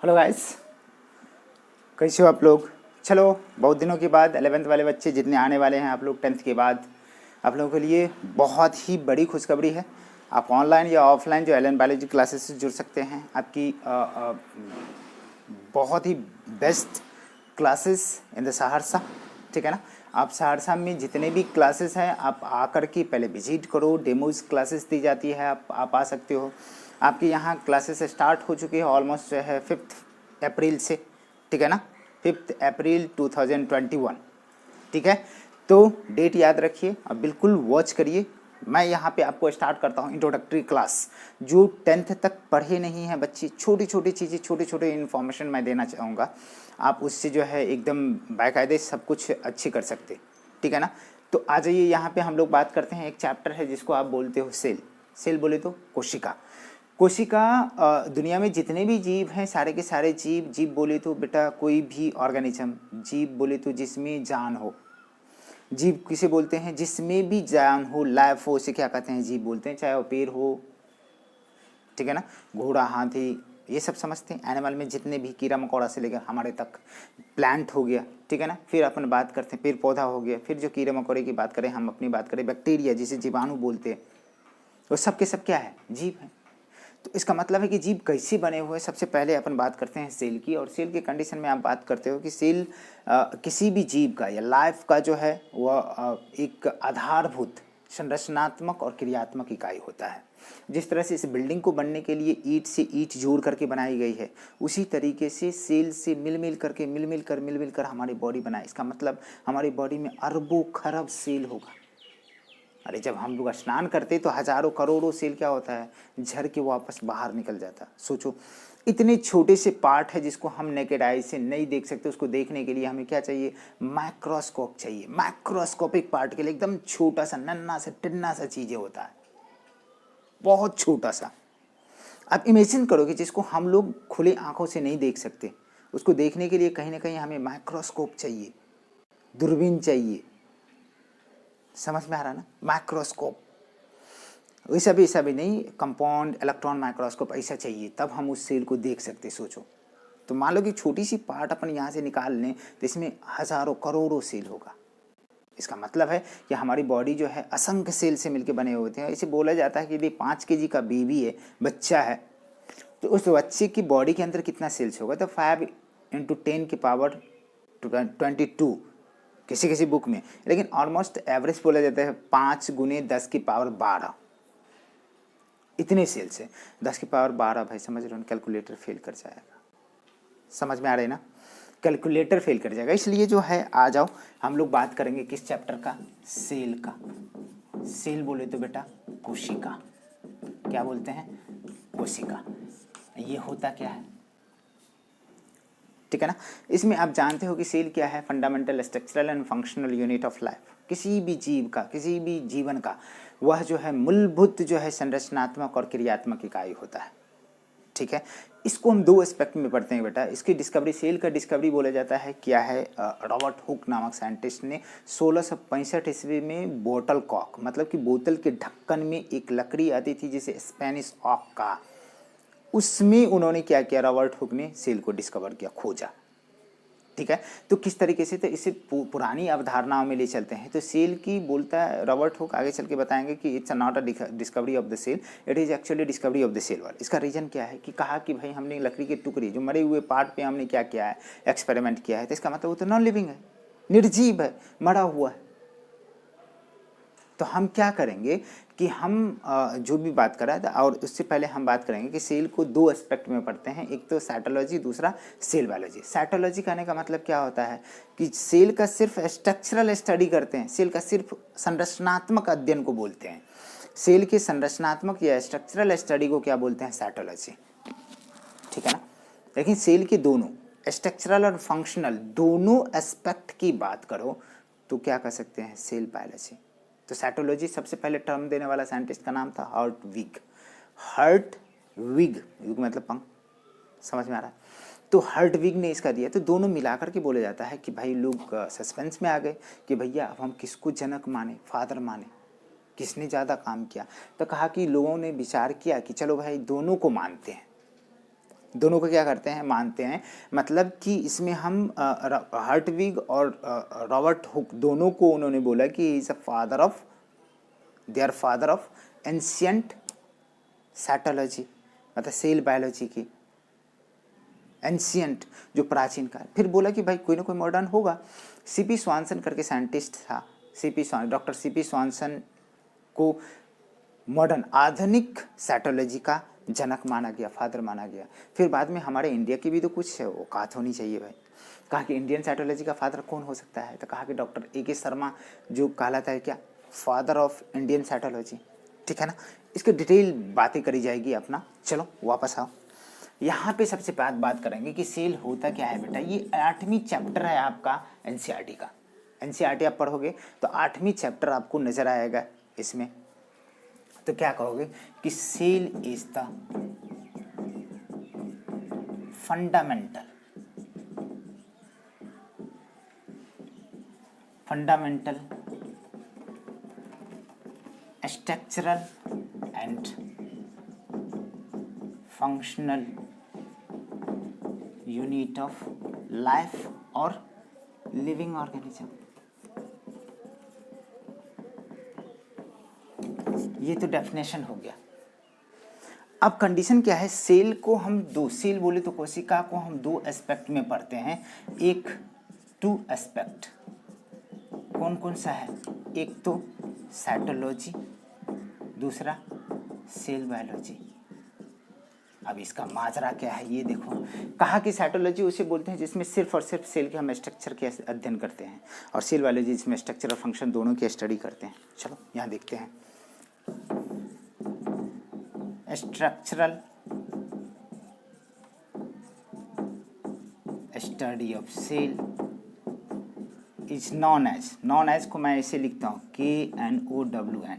Hello guys, कैसे हो आप लोग। चलो, बहुत दिनों के बाद 11th वाले बच्चे जितने आने वाले हैं आप लोग 10th के बाद, आप लोगों के लिए बहुत ही बड़ी खुशखबरी है। आप ऑनलाइन या ऑफलाइन जो एलन बायोलॉजी क्लासेस से जुड़ सकते हैं। आपकी बहुत ही best classes in the Saharsa, ठीक है ना। आप सहरसा में जितने भी क्लासेस हैं आप आकर के पहले विजिट करो। डेमोज क्लासेस दी जाती है, आप आ सकते हो। आपके यहाँ क्लासेस स्टार्ट हो चुकी है ऑलमोस्ट जो है 5 अप्रैल से, ठीक है ना। 5 अप्रैल 2021, ठीक है। तो डेट याद रखिए और बिल्कुल वॉच करिए। मैं यहाँ पे आपको स्टार्ट करता हूँ इंट्रोडक्टरी क्लास। जो 10th तक पढ़े नहीं हैं बच्चे, छोटी छोटी चीज़ें, छोटे छोटे इन्फॉर्मेशन मैं देना चाहूँगा। आप उससे जो है एकदम बाकायदे सब कुछ अच्छी कर सकते, ठीक है ना। तो आ जाइए, यहाँ पे हम लोग बात करते हैं। एक चैप्टर है जिसको आप बोलते हो सेल। सेल बोले तो कोशिका। कोशिका दुनिया में जितने भी जीव हैं, सारे के सारे जीव, जीव बोले तो बेटा कोई भी ऑर्गेनिज्म, जीव बोले तो जिसमें जान हो। जीव किसे बोलते हैं? जिसमें भी जान हो, लाइफ हो, उसे क्या कहते हैं? जीव बोलते हैं। चाहे वो पेड़ हो, ठीक है ना, घोड़ा, हाथी, ये सब समझते हैं। एनिमल में जितने भी कीड़ा मकोड़ा से लेकर हमारे तक, प्लांट हो गया, ठीक है ना। फिर अपन बात करते हैं पेड़ पौधा हो गया। फिर जो कीड़े मकोड़े की बात करें, हम अपनी बात करें बैक्टीरिया जिसे जीवाणु बोलते हैं, वो सब के सब क्या है? जीव है। तो इसका मतलब है कि जीव कैसे बने हुए हैं। सबसे पहले अपन बात करते हैं सेल की। और सेल के कंडीशन में आप बात करते हो कि सेल किसी भी जीव का या लाइफ का जो है वह एक आधारभूत संरचनात्मक और क्रियात्मक इकाई होता है। जिस तरह से इस बिल्डिंग को बनने के लिए ईंट से ईंट जोड़ करके बनाई गई है, उसी तरीके से सेल से मिल मिल कर हमारी बॉडी बनाए। इसका मतलब हमारी बॉडी में अरबों खरब सेल होगा। अरे जब हम लोग स्नान करते तो हजारों करोड़ों सेल क्या होता है, झर के वापस बाहर निकल जाता। सोचो, इतने छोटे से पार्ट है जिसको हम नेकेड आई से नहीं देख सकते। उसको देखने के लिए हमें क्या चाहिए? माइक्रोस्कोप चाहिए। माइक्रोस्कोपिक पार्ट के लिए एकदम छोटा सा नन्ना सा टिन्ना सा चीजें होता है, बहुत छोटा सा। अब इमेजिन करो कि जिसको हम लोग खुले आंखों से नहीं देख सकते, उसको देखने के लिए कहीं ना कहीं हमें माइक्रोस्कोप चाहिए, दूरबीन चाहिए। समझ में आ रहा ना? माइक्रोस्कोप वैसा भी नहीं, कंपाउंड इलेक्ट्रॉन माइक्रोस्कोप ऐसा चाहिए, तब हम उस सेल को देख सकते। सोचो, तो मान लो कि छोटी सी पार्ट अपन यहाँ से निकाल लें तो इसमें हजारों करोड़ों सेल होगा। इसका मतलब है कि हमारी बॉडी जो है असंख्य सेल से मिलकर बने होते हैं। इसे बोला जाता है कि यदि 5 kg का बेबी है, बच्चा है, तो उस बच्चे की बॉडी के अंदर कितना सेल्स होगा? तो 5 × 10⁻22 किसी किसी बुक में, लेकिन ऑलमोस्ट एवरेज बोला जाता है 5 × 10⁻12 इतने सेल्स है। 10⁻12 भाई समझ रहे हो, कैलकुलेटर फेल कर जाएगा। समझ में आ रहा है ना? कैलकुलेटर फेल कर जाएगा। इसलिए जो है आ जाओ, हम लोग बात करेंगे किस चैप्टर का? सेल का। सेल बोले तो बेटा कोशिका। क्या बोलते हैं? कोशिका। ये होता क्या है, ठीक है ना। इसमें आप जानते हो कि सेल क्या है? Fundamental structural and functional unit of life. किसी भी जीव का, किसी भी जीवन का वह जो है मूलभूत जो है संरचनात्मक और क्रियात्मक इकाई होता है, ठीक है। इसको हम 2 एस्पेक्ट में पढ़ते हैं बेटा। इसकी डिस्कवरी, सेल का डिस्कवरी बोला जाता है क्या है? रॉबर्ट हुक नामक साइंटिस्ट ने 1665 ईस्वी में बोतल कॉक, मतलब कि बोतल के ढक्कन में एक लकड़ी आती थी जिसे स्पेनिश ऑक का, उसमें उन्होंने क्या किया? रॉबर्ट हुक ने सेल को डिस्कवर किया, खोजा, ठीक है। तो किस तरीके से? तो इसे पुरानी अवधारणाओं में ले चलते हैं। तो सेल की बोलता है रॉबर्ट हुक, आगे चल के बताएंगे कि it's not a discovery of the cell, it is actually discovery of the cell world. इसका रीजन क्या है? कि कहा कि भाई हमने लकड़ी के टुकड़े, जो मरे हुए पार्ट पे हमने क्या किया है? एक्सपेरिमेंट किया है। तो इसका मतलब वो तो नॉन लिविंग है, निर्जीव है, मरा हुआ है। तो हम क्या करेंगे कि हम जो भी बात कर रहा था, और उससे पहले हम बात करेंगे कि सेल को 2 एस्पेक्ट में पढ़ते हैं। एक तो साइटोलॉजी, दूसरा सेल बायोलॉजी। साइटोलॉजी कहने का मतलब क्या होता है कि सेल का सिर्फ स्ट्रक्चरल स्टडी करते हैं, सेल का सिर्फ संरचनात्मक अध्ययन को बोलते हैं। सेल के संरचनात्मक या स्ट्रक्चरल स्टडी को क्या बोलते हैं? साइटोलॉजी, ठीक है ना। लेकिन सेल के दोनों स्ट्रक्चरल और फंक्शनल दोनों एस्पेक्ट की बात करो तो क्या कह सकते हैं? Cell biology. तो साइटोलॉजी सबसे पहले टर्म देने वाला साइंटिस्ट का नाम था हर्टविग। हर्टविग, विग मतलब पंख, समझ में आ रहा है? तो हर्टविग ने इसका दिया। तो दोनों मिलाकर के बोला जाता है कि भाई लोग सस्पेंस में आ गए कि भैया अब हम किसको जनक माने, फादर माने, किसने ज़्यादा काम किया। तो कहा कि लोगों ने विचार किया कि चलो भाई दोनों को मानते हैं। दोनों को क्या करते हैं, मानते हैं। मतलब कि इसमें हम हर्टविग और रॉबर्ट हुक दोनों को उन्होंने बोला कि is a father of, they are father of ancient cytology, मतलब सेल बायोलॉजी की, एंशियंट जो प्राचीन काल। फिर बोला कि भाई कोई ना कोई मॉडर्न होगा। सीपी स्वानसन करके साइंटिस्ट था, डॉक्टर सीपी स्वानसन को मॉडर्न आधुनिक साइटोलॉजी का जनक माना गया, फादर माना गया। फिर बाद में हमारे इंडिया की भी तो कुछ औकात होनी चाहिए भाई। कहा कि इंडियन साइटोलॉजी का फादर कौन हो सकता है, तो कहा कि डॉक्टर ए.के. शर्मा जो कहलाता है क्या, फादर ऑफ इंडियन साइटोलॉजी, ठीक है ना। इसके डिटेल बातें करी जाएगी अपना। चलो वापस आओ, यहाँ पे सबसे बात करेंगे कि सेल होता क्या है बेटा। ये 8वीं चैप्टर है आपका एनसीईआरटी का। एनसीईआरटी आप पढ़ोगे तो 8वीं चैप्टर आपको नजर आएगा इसमें। तो क्या कहोगे कि cell is the fundamental structural and functional unit of life और लिविंग ऑर्गेनिज्म। ये तो डेफिनेशन हो गया। अब कंडीशन क्या है, सेल को हम दो, सेल बोले तो कोशिका को हम दो एस्पेक्ट में पढ़ते हैं। एक टू एस्पेक्ट, कौन कौन सा है, एक तो साइटोलॉजी, दूसरा सेल बायोलॉजी। अब इसका माजरा क्या है ये देखो। कहा कि साइटोलॉजी उसे बोलते हैं जिसमें सिर्फ और सिर्फ सेल के हम स्ट्रक्चर के अध्ययन करते हैं, और सेल बायोलॉजी जिसमें स्ट्रक्चर और फंक्शन दोनों की स्टडी करते हैं। चलो यहाँ देखते हैं। Structural study of cell is known as को मैं ऐसे लिखता हूँ KNOWN,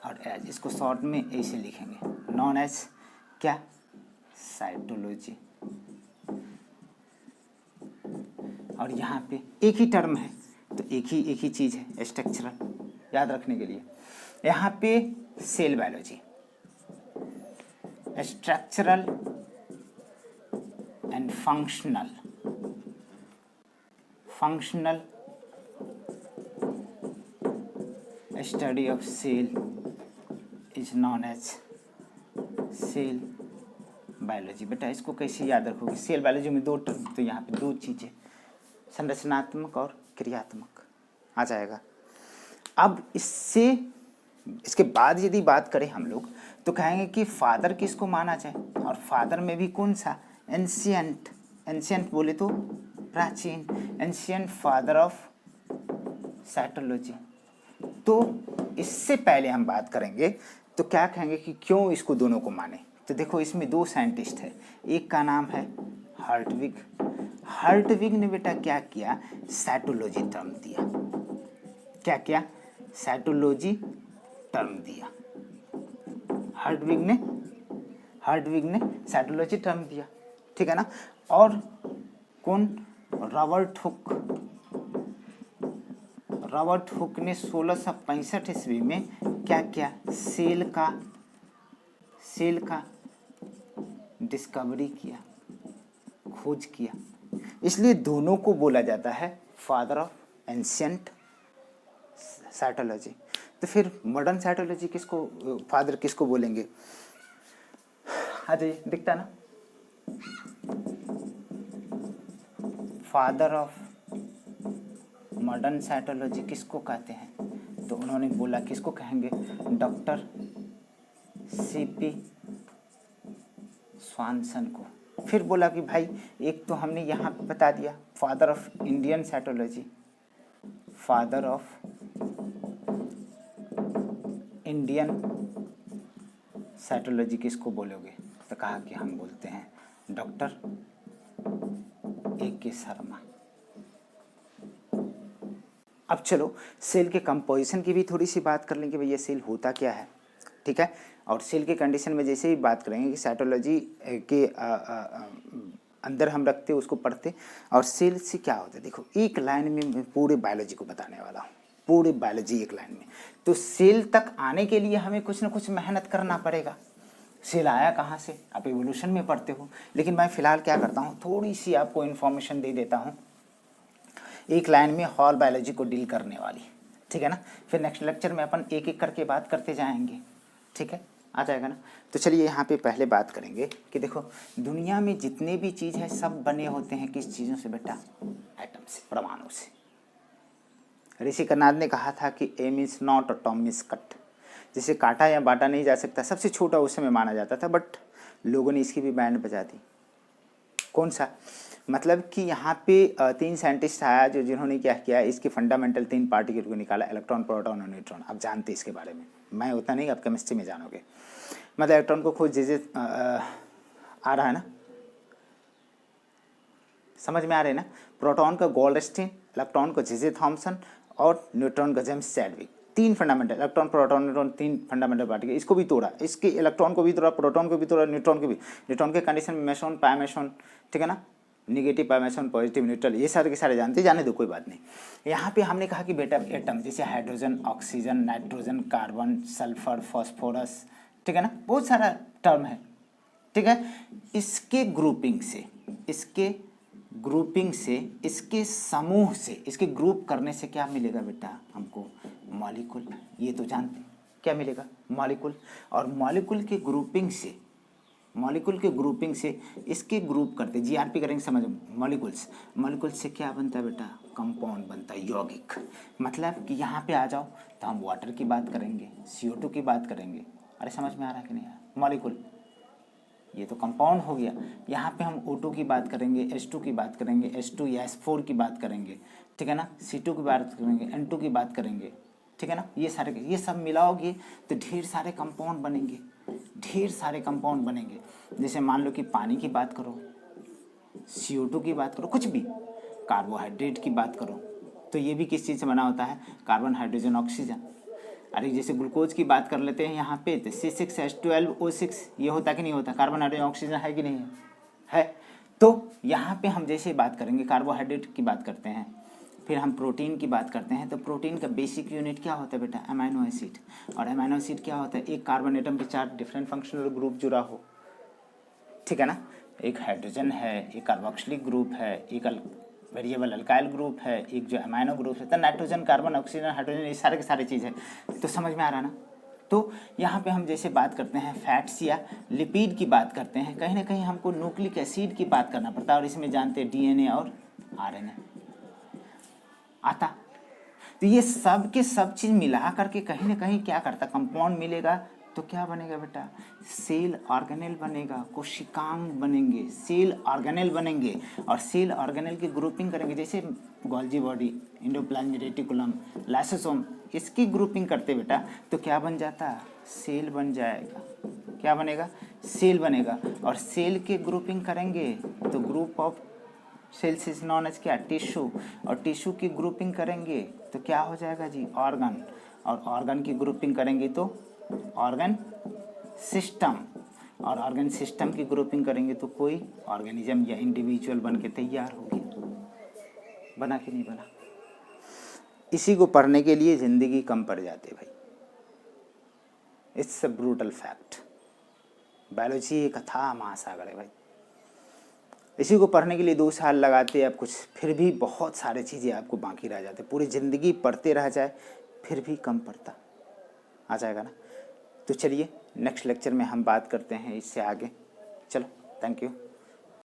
और एज इसको शॉर्ट में ऐसे लिखेंगे, नॉन एज क्या, साइटोलॉजी। और यहाँ पे एक ही टर्म है तो एक ही चीज़ है, स्ट्रक्चरल, याद रखने के लिए। यहाँ पे cell biology, structural and functional study of cell is known as cell biology. बेटा इसको कैसे याद रखोगे, सेल बायोलॉजी में दो टर्म, तो यहाँ पे दो चीज़ें, संरचनात्मक और क्रियात्मक आ जाएगा। अब इसके बाद यदि बात करें हम लोग तो कहेंगे कि फादर किसको माना जाए, और फादर में भी कौन सा, एंशियंट बोले तो प्राचीन, एंशियंट फादर ऑफ साइटोलॉजी। तो इससे पहले हम बात करेंगे तो क्या कहेंगे कि क्यों इसको दोनों को माने। तो देखो इसमें दो साइंटिस्ट है, एक का नाम है हर्टविग ने बेटा क्या किया, साइटोलॉजी टर्म दिया। क्या किया, साइटोलॉजी टर्म दिया। हर्टविग ने साइटोलॉजी टर्म दिया, ठीक है ना। और कौन, रॉबर्ट हुक ने 1665 ईस्वी में क्या किया, सेल का डिस्कवरी किया, खोज किया। इसलिए दोनों को बोला जाता है फादर ऑफ एंशियंट साइटोलॉजी। तो फिर मॉडर्न साइटोलॉजी किसको, फादर किसको बोलेंगे। हाँ जी दिखता ना, फादर ऑफ मॉडर्न साइटोलॉजी किसको कहते हैं, तो उन्होंने बोला किसको कहेंगे, डॉक्टर सीपी स्वानसन को। फिर बोला कि भाई एक तो हमने यहाँ पे बता दिया father of Indian cytology, father of Indian cytology किसको बोलोगे, तो कहा कि हम बोलते हैं डॉक्टर A.K. शर्मा। अब चलो सेल के कंपोजिशन की भी थोड़ी सी बात कर लेंगे, भैया सेल होता क्या है, ठीक है। और सेल के कंडीशन में जैसे ही बात करेंगे कि साइटोलॉजी के अंदर हम रखते उसको पढ़ते, और सेल से क्या होता है। देखो एक लाइन में मैं पूरे बायोलॉजी को बताने वाला हूँ, पूरे बायोलॉजी एक लाइन में। तो सेल तक आने के लिए हमें कुछ ना कुछ मेहनत करना पड़ेगा। सेल आया कहाँ से, आप एवोल्यूशन में पढ़ते हो। लेकिन मैं फ़िलहाल क्या करता हूँ, थोड़ी सी आपको इन्फॉर्मेशन दे देता हूँ एक लाइन में हॉल बायोलॉजी को डील करने वाली, ठीक है ना। फिर नेक्स्ट लेक्चर में अपन एक एक करके बात करते जाएंगे, ठीक है, आ जाएगा ना। तो चलिए यहाँ पे पहले बात करेंगे कि देखो दुनिया में जितने भी चीज़ है सब बने होते हैं किस चीज़ों से बेटा, एटम से, परमाणु से। ऋषि कनाद ने कहा था कि एम इज़ नॉट टॉम इज कट, जिसे काटा या बांटा नहीं जा सकता, सबसे छोटा उस समय माना जाता था, बट लोगों ने इसकी भी बैंड बजा दी। कौन सा, मतलब कि यहाँ पे 3 साइंटिस्ट आया जो जिन्होंने क्या किया, इसके फंडामेंटल 3 पार्टिकल को निकाला, इलेक्ट्रॉन, प्रोटॉन और न्यूट्रॉन। आप जानते हैं इसके बारे में, मैं उतना नहीं, आप केमिस्ट्री में जानोगे। मतलब इलेक्ट्रॉन को खोज जिसे आ रहा है ना, समझ में आ रहे हैं ना। प्रोटॉन का गोल्डस्टीन, इलेक्ट्रॉन को जे थॉमसन और न्यूट्रॉन का James Chadwick. 3 fundamental, electron, proton, neutron, 3 fundamental particle. इसको भी तोड़ा, इसके इलेक्ट्रॉन को भी तोड़ा, प्रोटॉन को भी तोड़ा, न्यूट्रॉन को भी। न्यूट्रॉन के कंडीशन में मेसोन, पायमेसोन, ठीक है ना, निगेटिव पायमेसोन, पॉजिटिव न्यूट्रल, ये सारे के सारे जानते, जाने दो, कोई बात नहीं। यहाँ पे हमने कहा कि बेटा एटम जैसे hydrogen, oxygen, nitrogen, carbon, sulphur, phosphorus, ठीक है ना, बहुत सारा टर्म है, ठीक है। इसके ग्रुपिंग से, इसके समूह से, इसके ग्रुप करने से क्या मिलेगा बेटा हमको, मॉलिक्यूल। ये तो जानते हैं क्या मिलेगा, मॉलिक्यूल। और मॉलिक्यूल के ग्रुपिंग से इसके ग्रुप करते, जीआरपी करेंगे, समझ, मॉलिक्यूल्स से क्या बनता है बेटा, कंपाउंड बनता है, यौगिक। मतलब कि यहाँ पे आ जाओ तो हम वाटर की बात करेंगे, CO2 की बात करेंगे। अरे समझ में आ रहा है कि नहीं, मॉलिक्यूल ये तो कंपाउंड हो गया। यहाँ पे हम O2 की बात करेंगे, H2 की बात करेंगे, H2 या S4 की बात करेंगे, ठीक है ना, C2 की बात करेंगे, N2 की बात करेंगे, ठीक है ना। ये सब मिलाओगे तो ढेर सारे कंपाउंड बनेंगे, जैसे मान लो कि पानी की बात करो, CO2 की बात करो, कुछ भी, कार्बोहाइड्रेट की बात करो, तो ये भी किस चीज़ से बना होता है, कार्बन, हाइड्रोजन, ऑक्सीजन। अरे जैसे ग्लूकोज की बात कर लेते हैं यहाँ पे, तो C6H12O6, ये होता कि नहीं होता, कार्बन, हाइड्रोजन, ऑक्सीजन है कि नहीं है। तो यहाँ पे हम जैसे बात करेंगे, कार्बोहाइड्रेट की बात करते हैं, फिर हम प्रोटीन की बात करते हैं, तो प्रोटीन का बेसिक यूनिट क्या होता है बेटा, अमाइनो एसिड। और अमाइनो एसिड क्या होता है, एक कार्बन एटम के 4 डिफरेंट फंक्शनल ग्रुप जुड़ा हो, ठीक है ना। एक हाइड्रोजन है, एक कार्बोक्सिलिक ग्रुप है, एक वेरिएबल अल्काइल ग्रुप है, एक जो अमाइनो ग्रुप है, तो नाइट्रोजन, कार्बन, ऑक्सीजन, हाइड्रोजन, ये सारे के सारे चीज़ है। तो समझ में आ रहा है ना। तो यहाँ पे हम जैसे बात करते हैं फैट्स या लिपिड की बात करते हैं, कहीं ना कहीं हमको न्यूक्लिक एसिड की बात करना पड़ता है, और इसमें जानते हैं DNA और RNA आता। तो ये सब के सब चीज़ मिला करके कहीं ना कहीं क्या करता, कंपाउंड मिलेगा, तो क्या बनेगा बेटा, सेल ऑर्गेनेल बनेगा, कोशिकांग बनेंगे, सेल ऑर्गेनेल बनेंगे। और सेल ऑर्गेनेल की ग्रुपिंग करेंगे, जैसे Golgi body, endoplasmic reticulum, lysosome, इसकी ग्रुपिंग करते बेटा, तो क्या बन जाता, सेल बन जाएगा। क्या बनेगा, सेल बनेगा। और सेल के ग्रुपिंग करेंगे तो group of cells is known as क्या, टिश्यू। और टिश्यू की ग्रुपिंग करेंगे तो क्या हो जाएगा जी, ऑर्गन। और ऑर्गन की ग्रुपिंग करेंगे तो ऑर्गन सिस्टम। और ऑर्गन सिस्टम की ग्रुपिंग करेंगे तो कोई ऑर्गेनिज्म या इंडिविजुअल बन के तैयार हो गया। बना कि नहीं बना। इसी को पढ़ने के लिए जिंदगी कम पड़ जाती है भाई, it's a brutal fact. Biology एक अथाह महासागर है भाई, इसी को पढ़ने के लिए 2 साल लगाते आप कुछ, फिर भी बहुत सारे चीज़ें आपको बाकी रह जाते, पूरी ज़िंदगी पढ़ते रह जाए फिर भी कम पड़ता, आ जाएगा ना। तो चलिए नेक्स्ट लेक्चर में हम बात करते हैं इससे आगे। चलो, थैंक यू।